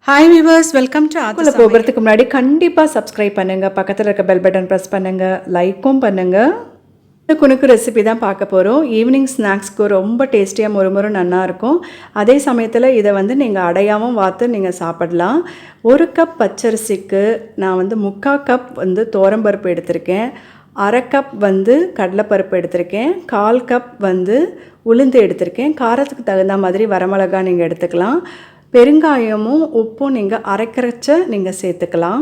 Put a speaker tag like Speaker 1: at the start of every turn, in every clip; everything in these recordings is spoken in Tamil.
Speaker 1: ஹாய் வியூவர்ஸ், வெல்கம் டு
Speaker 2: அதுக்குள்ளே போகிறதுக்கு முன்னாடி கண்டிப்பாக சப்ஸ்கிரைப் பண்ணுங்கள், பக்கத்தில் இருக்க பெல் பட்டன் ப்ரெஸ் பண்ணுங்கள், லைக்கும் பண்ணுங்கள். இந்த குணுக்கு ரெசிபி தான் பார்க்க போகிறோம். ஈவினிங் ஸ்நாக்ஸ்க்கு ரொம்ப டேஸ்டியாக மொறுமொறு நல்லாயிருக்கும். அதே சமயத்தில் இதை நீங்கள் அடையாமல் வாத்து நீங்கள் சாப்பிடலாம். 1 கப் பச்சரிசிக்கு நான் 3/4 கப் துவரம்பருப்பு எடுத்திருக்கேன், 1/2 கப் கடலைப்பருப்பு எடுத்திருக்கேன், 1/4 கப் உளுந்து எடுத்திருக்கேன். காரத்துக்கு தகுந்த மாதிரி வரமிளகா நீங்கள் எடுத்துக்கலாம். பெருங்காயமும் உப்பும் நீங்கள் அரைக்கரைச்ச நீங்கள் சேர்த்துக்கலாம்.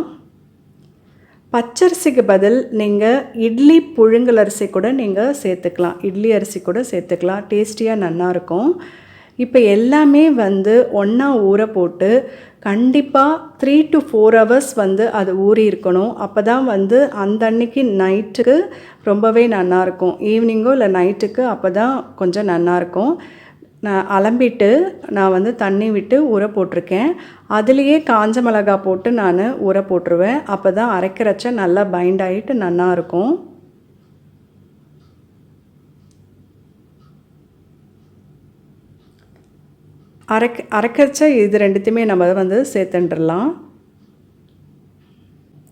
Speaker 2: பச்சரிசிக்கு பதில் நீங்கள் இட்லி புழுங்கல் அரிசி கூட நீங்கள் சேர்த்துக்கலாம், இட்லி அரிசி கூட சேர்த்துக்கலாம், டேஸ்டியாக நல்லாயிருக்கும். இப்போ எல்லாமே ஒன்றா ஊற போட்டு கண்டிப்பாக 3 to 4 hours அது ஊறி இருக்கணும். அப்போ தான் அந்த அன்னைக்கு நைட்டுக்கு ரொம்பவே நல்லாயிருக்கும். ஈவினிங்கோ இல்லை நைட்டுக்கு அப்போ தான் கொஞ்சம் நல்லாயிருக்கும். நான் அலம்பிட்டு நான் தண்ணி விட்டு ஊற போட்டிருக்கேன். அதுலேயே காஞ்ச மிளகா போட்டு நான் ஊற போட்டுருவேன். அப்போ தான் அரைக்கிறச்ச நல்லா பைண்ட் ஆகிட்டு நல்லாயிருக்கும். அரைக்கிறச்ச இது ரெண்டுத்தையுமே நம்ம சேர்த்துட்டுடலாம்.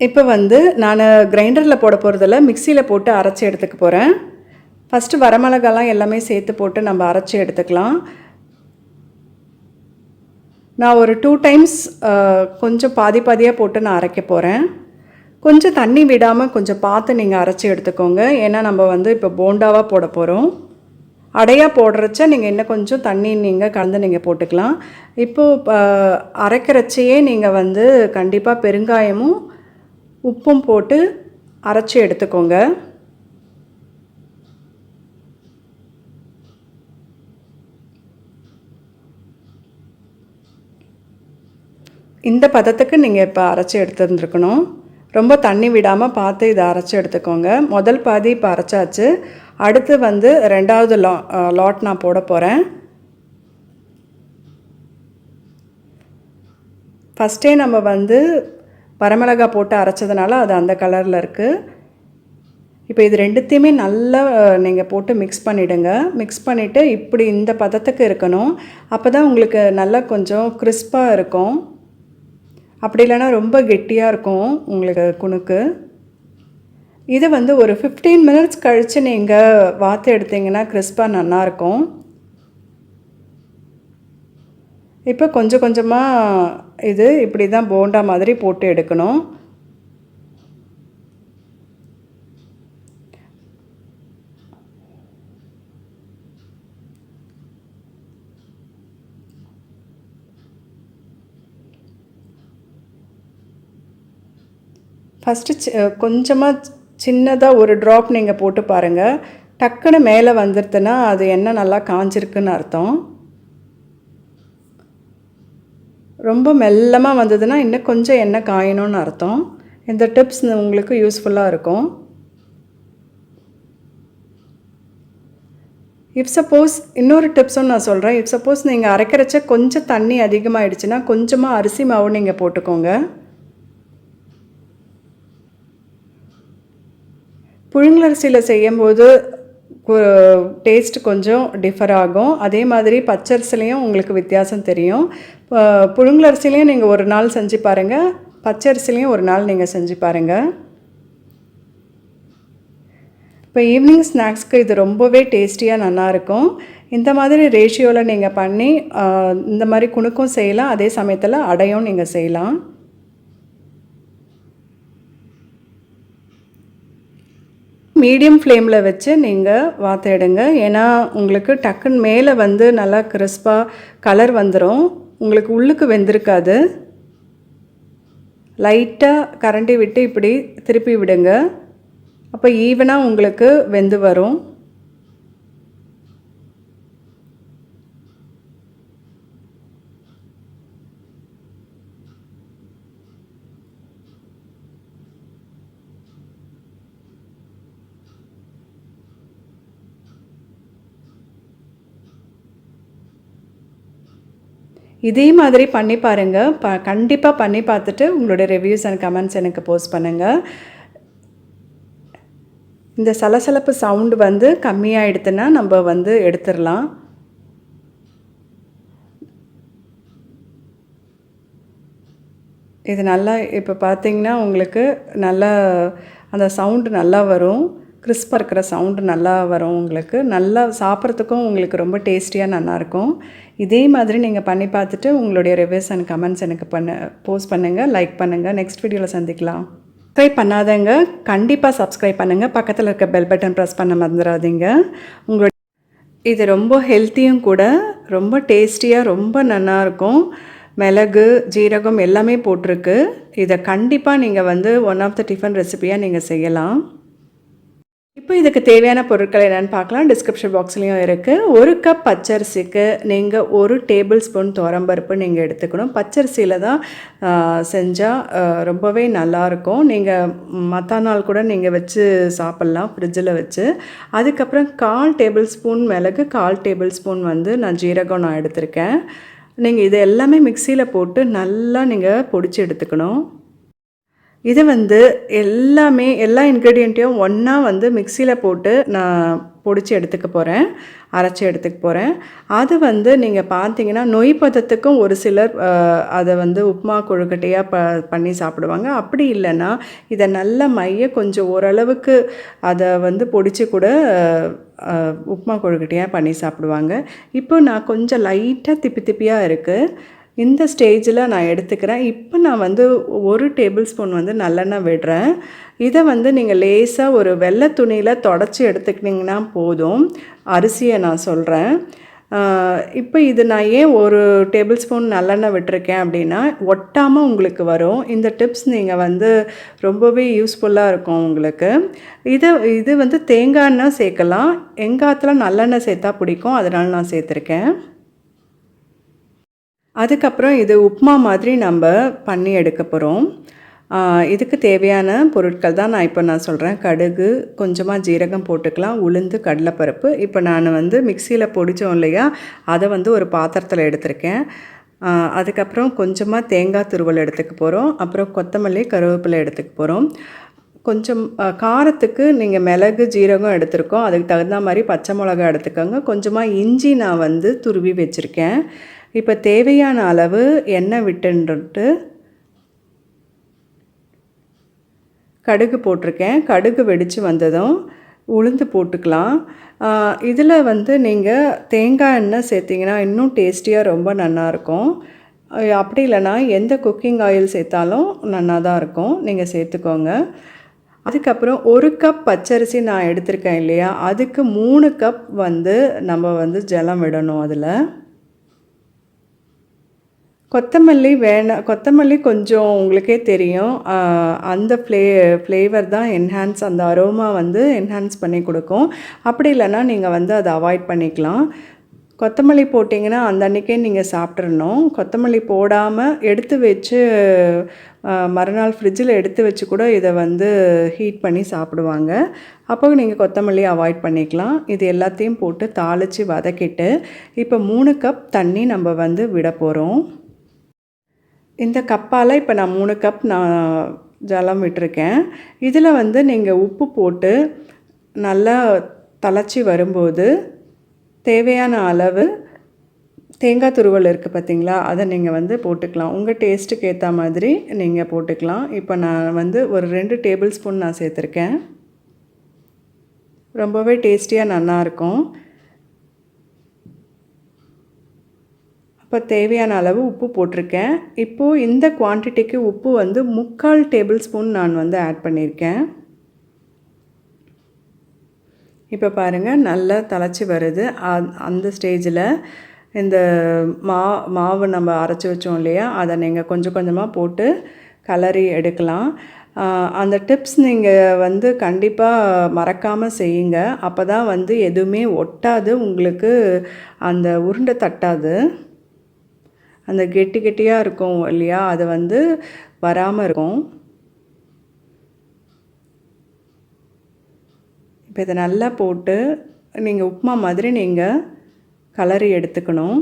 Speaker 2: இப்போ நான் கிரைண்டரில் போட போகிறதில்ல, மிக்சியில் போட்டு அரைச்சி எடுத்துக்க போகிறேன். ஃபஸ்ட்டு வரமிளகாலாம் எல்லாமே சேர்த்து போட்டு நம்ம அரைச்சி எடுத்துக்கலாம். நான் ஒரு 2 times கொஞ்சம் பாதியாக போட்டு நான் அரைக்க போகிறேன். கொஞ்சம் தண்ணி விடாமல் கொஞ்சம் பார்த்து நீங்கள் அரைச்சி எடுத்துக்கோங்க. ஏன்னா நம்ம இப்போ போண்டாவாக போட போகிறோம். அடையாக போடுறச்ச நீங்கள் இன்னும் கொஞ்சம் தண்ணி நீங்கள் கலந்து நீங்கள் போட்டுக்கலாம். இப்போது அரைக்கிறச்சையே நீங்கள் கண்டிப்பாக பெருங்காயமும் உப்பும் போட்டு அரைச்சி எடுத்துக்கோங்க. இந்த பதத்துக்கு நீங்கள் இப்போ அரைச்சி எடுத்துருந்துருக்கணும். ரொம்ப தண்ணி விடாமல் பார்த்து இதை அரைச்சி எடுத்துக்கோங்க. முதல் பாதி இப்போ அரைச்சாச்சு. அடுத்து 2வது லாட் நான் போட போகிறேன். ஃபஸ்ட்டே நம்ம வரமிளகா போட்டு அரைச்சதுனால அது அந்த கலரில் இருக்குது. இப்போ இது ரெண்டுத்தையுமே நல்லா நீங்கள் போட்டு மிக்ஸ் பண்ணிவிடுங்க. மிக்ஸ் பண்ணிவிட்டு இப்படி இந்த பதத்துக்கு இருக்கணும். அப்போ தான் உங்களுக்கு நல்லா கொஞ்சம் கிறிஸ்பாக இருக்கும். அப்படி இல்லைனா ரொம்ப கெட்டியாக இருக்கும் உங்களுக்கு குணுக்கு. இது ஒரு 15 minutes கழித்து நீங்கள் வாத்து எடுத்திங்கன்னா கிறிஸ்பாக நல்லாயிருக்கும். இப்போ கொஞ்சம் கொஞ்சமாக இது இப்படி தான் போண்டா மாதிரி போட்டு எடுக்கணும். ஃபஸ்ட்டு கொஞ்சமாக சின்னதாக ஒரு ட்ராப் நீங்கள் போட்டு பாருங்கள். டக்குன்னு மேலே வந்துடுதுன்னா அது எண்ணெய் நல்லா காஞ்சிருக்குன்னு அர்த்தம். ரொம்ப மெல்லமாக வந்ததுன்னா இன்னும் கொஞ்சம் எண்ணெய் காயணும்னு அர்த்தம். இந்த டிப்ஸ் உங்களுக்கு யூஸ்ஃபுல்லாக இருக்கும். இஃப் சப்போஸ் இன்னொரு டிப்ஸும் நான் சொல்கிறேன். இஃப் சப்போஸ் நீங்கள் அரைக்கிறச்ச கொஞ்சம் தண்ணி அதிகமாகிடுச்சுன்னா கொஞ்சமாக அரிசி மாவு நீங்கள் போட்டுக்கோங்க. புழுங்கலரிசியில் செய்யும்போது டேஸ்ட் கொஞ்சம் டிஃபர் ஆகும். அதே மாதிரி பச்சரிசிலையும் உங்களுக்கு வித்தியாசம் தெரியும். புழுங்கலரிசிலையும் நீங்கள் ஒரு நாள் செஞ்சு பாருங்கள், பச்சரிசிலையும் ஒரு நாள் நீங்கள் செஞ்சு பாருங்கள். இப்போ ஈவினிங் ஸ்நாக்ஸ்க்கு இது ரொம்பவே டேஸ்டியாக நல்லாயிருக்கும். இந்த மாதிரி ரேஷியோவில் நீங்கள் பண்ணி இந்த மாதிரி குணுக்கும் செய்யலாம், அதே சமயத்தில் அடையும் நீங்கள் செய்யலாம். மீடியம் ஃப்ளேமில் வச்சு நீங்கள் வாத்து எடுங்க. ஏன்னா உங்களுக்கு டக்குன்னு மேலே நல்லா கிறிஸ்பாக கலர் வந்துடும், உங்களுக்கு உள்ளுக்கு வெந்திருக்காது. லைட்டாக கரண்டி விட்டு இப்படி திருப்பி விடுங்க. அப்போ ஈவனாக உங்களுக்கு வெந்து வரும். இதே மாதிரி பண்ணி பாருங்கள். கண்டிப்பாக பண்ணி பார்த்துட்டு உங்களுடைய ரிவ்யூஸ் அண்ட் கமெண்ட்ஸ் எனக்கு போஸ்ட் பண்ணுங்கள். இந்த சலசலப்பு சவுண்டு கம்மியாகிடுதுன்னா நம்ம எடுத்துடலாம். இது நல்லா இப்போ பார்த்தீங்கன்னா உங்களுக்கு நல்லா அந்த சவுண்டு நல்லா வரும். கிறிஸ்பாக இருக்கிற சவுண்டு நல்லா வரும் உங்களுக்கு. நல்லா சாப்பிட்றதுக்கும் உங்களுக்கு ரொம்ப டேஸ்டியாக நல்லாயிருக்கும். இதே மாதிரி நீங்கள் பண்ணி பார்த்துட்டு உங்களுடைய ரிவ்யூஸ் அண்ட் கமெண்ட்ஸ் எனக்கு போஸ்ட் பண்ணுங்கள், லைக் பண்ணுங்கள். நெக்ஸ்ட் வீடியோவில் சந்திக்கலாம். சப்ஸ்கிரைப் பண்ணாதவங்க கண்டிப்பாக சப்ஸ்கிரைப் பண்ணுங்கள். பக்கத்தில் இருக்க பெல் பட்டன் ப்ரெஸ் பண்ண மறந்துடாதீங்க. உங்களுடைய இது ரொம்ப ஹெல்த்தியும் கூட, ரொம்ப டேஸ்டியாக ரொம்ப நல்லாயிருக்கும். மிளகு, ஜீரகம் எல்லாமே போட்டிருக்கு. இதை கண்டிப்பாக நீங்கள் வந்து ஒன் ஆஃப் த டிஃபன் ரெசிபியாக நீங்கள் செய்யலாம். இப்போ இதுக்கு தேவையான பொருட்கள் என்னென்னு பார்க்கலாம். டிஸ்கிரிப்ஷன் பாக்ஸ்லேயும் இருக்குது. 1 கப் பச்சரிசிக்கு நீங்கள் 1 டேபிள் ஸ்பூன் துவரம்பருப்பு நீங்கள் எடுத்துக்கணும். பச்சரிசியில் தான் செஞ்சால் ரொம்பவே நல்லாயிருக்கும். நீங்கள் மற்ற நாள் கூட நீங்கள் வச்சு சாப்பிட்லாம் ஃப்ரிட்ஜில் வச்சு. அதுக்கப்புறம் 1/4 டேபிள் ஸ்பூன் மிளகு, 1/4 டேபிள் ஸ்பூன் வந்து ஜீரகம் நான் எடுத்திருக்கேன். நீங்கள் இது எல்லாமே மிக்சியில் போட்டு நல்லா நீங்கள் பொடிச்சு எடுத்துக்கணும். இது வந்து எல்லா இன்க்ரீடியண்ட்டையும் ஒன்றா வந்து மிக்சியில் போட்டு நான் பொடிச்சு எடுத்துக்க போகிறேன், அரைச்சி எடுத்துக்க போகிறேன். அது வந்து நீங்கள் பார்த்தீங்கன்னா நொய் பதத்துக்கும் ஒரு சிலர் அதை வந்து உப்புமா கொழுக்கட்டையாக பண்ணி சாப்பிடுவாங்க. அப்படி இல்லைன்னா இதை நல்ல கொஞ்சம் ஓரளவுக்கு அதை வந்து பொடிச்சு கூட உப்புமா கொழுக்கட்டையாக பண்ணி சாப்பிடுவாங்க. இப்போ நான் கொஞ்சம் லைட்டாக திப்பியாக இருக்குது. இந்த ஸ்டேஜில் நான் எடுத்துக்கிறேன். இப்போ நான் வந்து 1 டேபிள் ஸ்பூன் வந்து நல்லெண்ணெய் விடுறேன். இதை வந்து நீங்கள் லேசாக ஒரு வெள்ளை துணியில் தொடச்சி எடுத்துக்கிட்டிங்கன்னா போதும். அரிசியை நான் சொல்கிறேன். இப்போ இது நான் ஏன் 1 டேபிள் ஸ்பூன் நல்லெண்ணெய் விட்டுருக்கேன் அப்படின்னா ஒட்டாமல் உங்களுக்கு வரும். இந்த டிப்ஸ் நீங்கள் வந்து ரொம்பவே யூஸ்ஃபுல்லாக இருக்கும் உங்களுக்கு. இது வந்து தேங்காய் எண்ணெய் சேர்க்கலாம். எங்கள் ஆத்துல நல்லெண்ணெய் சேர்த்தா பிடிக்கும், அதனால் நான் சேர்த்துருக்கேன். அதுக்கப்புறம் இது உப்புமா மாதிரி நம்ம பண்ணி எடுக்க போகிறோம். இதுக்கு தேவையான பொருட்கள் தான் நான் சொல்கிறேன். கடுகு, கொஞ்சமாக ஜீரகம் போட்டுக்கலாம், உளுந்து, கடலைப்பருப்பு. இப்போ நான் வந்து மிக்சியில் பொடித்தோம் இல்லையா, அதை வந்து ஒரு பாத்திரத்தில் எடுத்திருக்கேன். அதுக்கப்புறம் கொஞ்சமாக தேங்காய் துருவல் எடுத்துக்க போகிறோம். அப்புறம் கொத்தமல்லி, கருவேப்பிலை எடுத்துக்க போகிறோம். கொஞ்சம் காரத்துக்கு நீங்கள் மிளகு, ஜீரகம் எடுத்துருக்கோம். அதுக்கு தகுந்த மாதிரி பச்சை மிளகா எடுத்துக்கோங்க. கொஞ்சமாக இஞ்சி நான் வந்து துருவி வச்சுருக்கேன். இப்போ தேவையான அளவு எண்ணெய் விட்டுன்ட்டு கடுகு போட்டிருக்கேன். கடுகு வெடித்து வந்ததும் உளுந்து போட்டுக்கலாம். இதில் வந்து நீங்கள் தேங்காய் எண்ணெய் சேர்த்திங்கன்னா இன்னும் டேஸ்டியாக ரொம்ப நல்லாயிருக்கும். அப்படி இல்லைனா எந்த குக்கிங் ஆயில் சேர்த்தாலும் நல்லா தான் இருக்கும், நீங்கள் சேர்த்துக்கோங்க. அதுக்கப்புறம் 1 கப் பச்சரிசி நான் எடுத்திருக்கேன் இல்லையா, அதுக்கு 3 கப் வந்து நம்ம வந்து ஜலம் விடணும். அதில் கொத்தமல்லி கொஞ்சம் உங்களுக்கே தெரியும், அந்த ஃப்ளேவர் தான் அந்த அரோமா வந்து என்ஹான்ஸ் பண்ணி கொடுக்கும். அப்படி இல்லைன்னா நீங்கள் வந்து அதை அவாய்ட் பண்ணிக்கலாம். கொத்தமல்லி போட்டிங்கன்னா அந்த அன்றைக்கே நீங்கள் சாப்பிட்றணும். கொத்தமல்லி போடாமல் எடுத்து வச்சு மறுநாள் ஃப்ரிட்ஜில் எடுத்து வச்சு கூட இதை வந்து ஹீட் பண்ணி சாப்பிடுவாங்க. அப்போ நீங்கள் கொத்தமல்லி அவாய்ட் பண்ணிக்கலாம். இது எல்லாத்தையும் போட்டு தாளித்து வதக்கிட்டு இப்போ 3 கப் தண்ணி நம்ம வந்து விட போகிறோம். இந்த கப்பால் இப்போ நான் 3 கப் ஜலம் விட்டுருக்கேன். இதில் வந்து நீங்கள் உப்பு போட்டு நல்லா தளச்சி வரும்போது தேவையான அளவு தேங்காய் துருவல் இருக்குது பார்த்தீங்களா, அதை நீங்கள் வந்து போட்டுக்கலாம். உங்கள் டேஸ்ட்டுக்கு ஏற்ற மாதிரி நீங்கள் போட்டுக்கலாம். இப்போ நான் வந்து ஒரு 2 டேபிள் ஸ்பூன் நான் சேர்த்துருக்கேன். ரொம்பவே டேஸ்டியாக நல்லாயிருக்கும். இப்போ தேவையான அளவு உப்பு போட்டிருக்கேன். இப்போது இந்த குவான்டிட்டிக்கு உப்பு வந்து 3/4 டேபிள் ஸ்பூன் நான் வந்து ஆட் பண்ணியிருக்கேன். இப்போ பாருங்கள் நல்லா தளச்சி வருது. அந்த ஸ்டேஜில் இந்த மாவு நம்ம அரைச்சி வச்சோம் இல்லையா, அதை நீங்கள் கொஞ்சம் கொஞ்சமாக போட்டு கலரி எடுக்கலாம். அந்த டிப்ஸ் நீங்கள் வந்து கண்டிப்பாக மறக்காமல் செய்யுங்க. அப்போ தான் வந்து எதுவுமே ஒட்டாது, உங்களுக்கு அந்த உருண்டை தட்டாது. அந்த கெட்டியாக இருக்கும் இல்லையா, அது வந்து வராமல் இருக்கும். இப்போ இதை நல்லா போட்டு நீங்கள் உப்புமா மாதிரி நீங்கள் கலரி எடுத்துக்கணும்.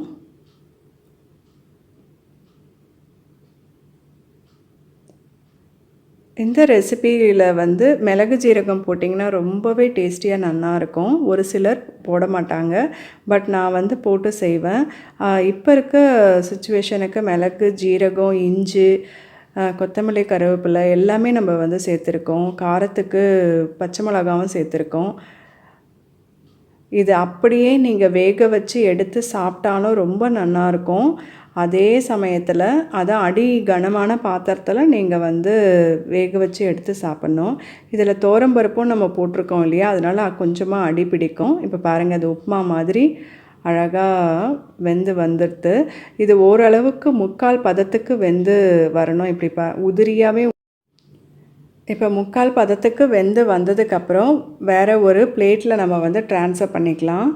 Speaker 2: இந்த ரெசிபியில் வந்து மிளகு ஜீரகம் போட்டிங்கன்னா ரொம்பவே டேஸ்டியாக நல்லாயிருக்கும். ஒரு சிலர் போட மாட்டாங்க, பட் நான் வந்து போட்டு செய்வேன். இப்போ இருக்க சுச்சுவேஷனுக்கு மிளகு, ஜீரகம், இஞ்சி கொத்தமல்லி கருவேப்பிலை எல்லாமே நம்ம வந்து சேர்த்துருக்கோம். காரத்துக்கு பச்சை மிளகாவும் சேர்த்துருக்கோம். இது அப்படியே நீங்கள் வேக வச்சு எடுத்து சாப்பிட்டாலும் ரொம்ப நல்லாயிருக்கும். அதே சமயத்தில் அதை அடி கனமான பாத்திரத்தில் நீங்கள் வந்து வேக வச்சு எடுத்து சாப்பிட்ணும். இதில் துவரம்பருப்பும் நம்ம போட்டிருக்கோம் இல்லையா, அதனால் கொஞ்சமாக அடி பிடிக்கும். இப்போ பாருங்கள், அது உப்புமா மாதிரி அழகாக வெந்து வந்துடுது. இது ஓரளவுக்கு 3/4 பதத்துக்கு வெந்து வரணும். இப்படி உதிரியாகவே இப்போ 3/4 பதத்துக்கு வெந்து வந்ததுக்கப்புறம் வேறு ஒரு பிளேட்டில் நம்ம வந்து ட்ரான்ஸ்ஃபர் பண்ணிக்கலாம்.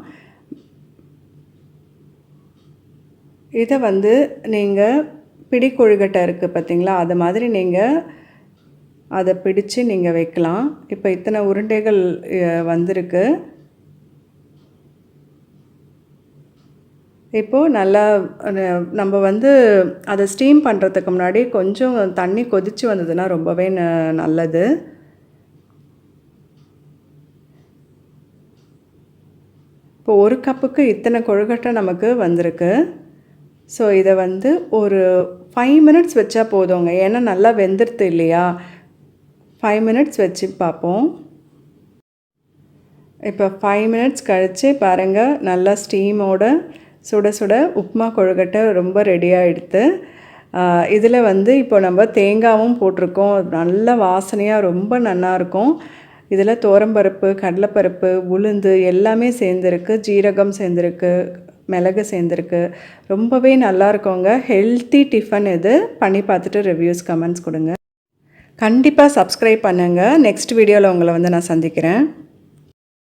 Speaker 2: இதை வந்து நீங்கள் பிடி கொழுக்கட்டை இருக்குது பார்த்திங்களா, அது மாதிரி நீங்கள் அதை பிடிச்சு நீங்கள் வைக்கலாம். இப்போ இத்தனை உருண்டைகள் வந்திருக்கு. இப்போது நல்லா நம்ம வந்து அதை ஸ்டீம் பண்ணுறதுக்கு முன்னாடி கொஞ்சம் தண்ணி கொதித்து வந்ததுன்னா ரொம்பவே நல்லது. இப்போ 1 கப்புக்கு இத்தனை கொழுக்கட்டை நமக்கு வந்திருக்கு. ஸோ இதை வந்து ஒரு 5 மினிட்ஸ் வச்சா போதுங்க. ஏன்னா நல்லா வெந்துடுது இல்லையா, 5 மினிட்ஸ் வச்சு பார்ப்போம். இப்போ 5 மினிட்ஸ் கழித்து பாருங்கள், நல்லா ஸ்டீமோட சுட சுட உப்புமா கொழுக்கட்டை ரொம்ப ரெடியாகிடுது. இதில் வந்து இப்போ நம்ம தேங்காயும் போட்டிருக்கோம். நல்ல வாசனையாக ரொம்ப நல்லாயிருக்கும். இதில் துவரம்பருப்பு, கடலைப்பருப்பு, உளுந்து எல்லாமே சேர்ந்துருக்கு, ஜீரகம் சேர்ந்துருக்கு, மிளகு சேர்ந்துருக்கு. ரொம்பவே நல்லாயிருக்குங்க. ஹெல்த்தி டிஃபன் இது. பண்ணி பார்த்துட்டு ரிவ்யூஸ் கமெண்ட்ஸ் கொடுங்க. கண்டிப்பாக சப்ஸ்கிரைப் பண்ணுங்கள். நெக்ஸ்ட் வீடியோவில் உங்களை வந்து நான் சந்திக்கிறேன்.